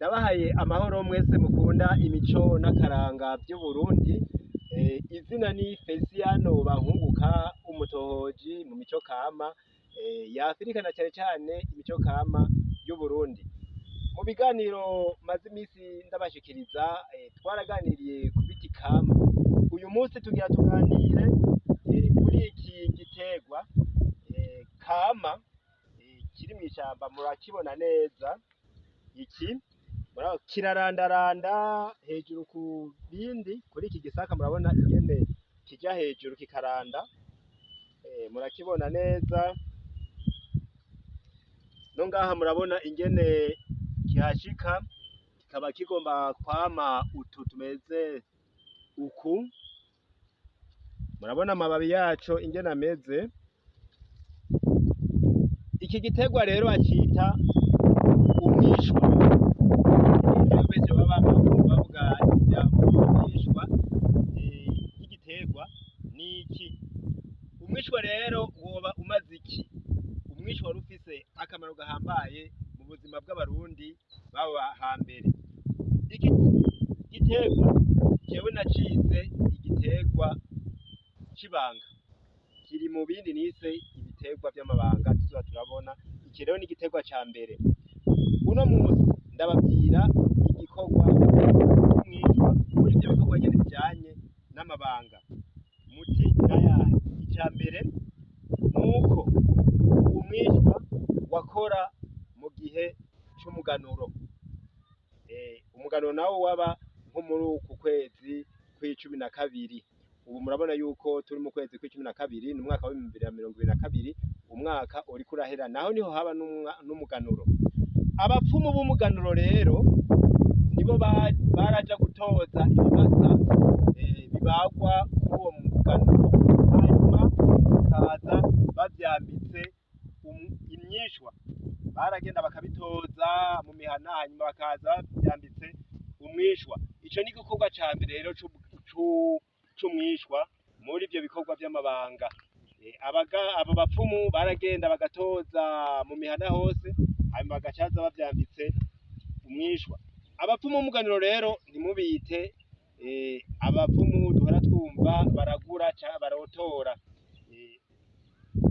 Ndabahaye amahoro mwese mukunda imico n'akaranga vy'Uburundi. Izina ni Feliciano Bankunguka, umutohoji mu mico kama ya Afirika na cane cane imico kama y'Uburundi. Mu biganiro maze imisi ndabashikiriza, twaraganiriye ku biti kama. Uyu munsi tugira tuganire kuri iki giterwa kama kiri mw'ishamba, murakibona neza. Iki kirarandaranda hejuru ku bindi, kuri iki gisaka murabona ingene kija hejuru kikaranda, murakibona neza. No ngaha murabona ingene kihashika, kikaba kigomba kwama utu tumeze uku. Murabona amababi yaco ingene ameze. Iki giterwa rero bacita umwishwa. Benshi baba bavuga ijambo umwishwa y'igiterwa ni iki? Umwishwa rero woba umaze iki? Umwishwa wari ufise akamaro gahambaye mu buzima bw'abarundi baba hambere. Iki giterwa jewe nacize igiterwa c'ibanga, kiri mu bindi nise ibiterwa vy'amabanga tuzoba turabona. Iki rero ni igiterwa ca mbere. Uno munsi ndababwira igikorwa c'umwishwa muri ivyo bikorwa nyene bijanye n'amabanga. Muti nayahe? Ica mbere nuko umwishwa wakora mu gihe c'umuganuro. Umuganuro nawo waba nko muri uku kwezi kw'icumi na kabiri. Ubu murabona yuko turi mu kwezi kw'icumi na kabiri, ni umwaka wa 2022, umwaka uriko urahera, naho niho haba n'umuganuro. Abapfumu b'umuganuro rero nibo baraja gutoza ibimasa bibagwa kuri uwo muganuro, hanyuma bakaza bavyambitse imyishwa. Baragenda bakabitoza mu mihana, hanyuma bakaza bavyambitse umwishwa. Ico ni igikorwa ca mbere rero c'umwishwa muri ivyo bikorwa vy'amabanga. Abo bapfumu baragenda bagatoza mu mihana hose, hanyuma bagacaza bavyambitse umwishwa. Abapfumu b'umuganuro rero ntimubite abapfumu duhora twumva baragura canke barotora.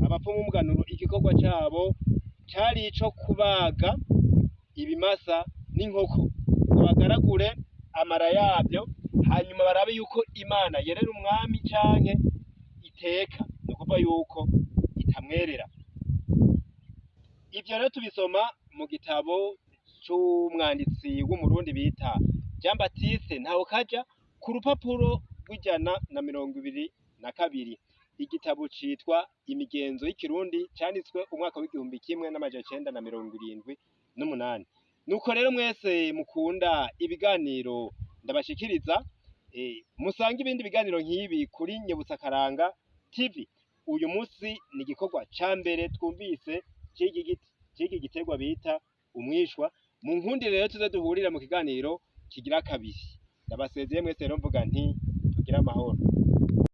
Abapfumu b'umuganuro igikorwa cabo cari ico kubaga ibimasa n'inkoko, bagaragure amara yavyo, hanyuma barabe yuko Imana yerera umwami canke iteka, ni ukuvuga yuko itamwerera. Ivyo rero tubisoma mu gitabo c'umwanditsi w'umurundi bita Jean Baptiste Ntawukaja, ku rupapuro rw'122. Igitabo citwa Imigenzo y'Ikirundi, canditswe umwaka w'1978. Nuko rero mwese mukunda ibiganiro ndabashikiriza, musanga ibindi biganiro nk'ibi kuri Nyibutsa Karanga TV. Uyu munsi ni igikorwa ca mbere twumvise c'iki giterwa bita umwishwa. Mu nkundi rero tuze duhurira mu kiganiro kigira kabiri. Ndabasezeye mwese rero mvuga nti tugire amahoro.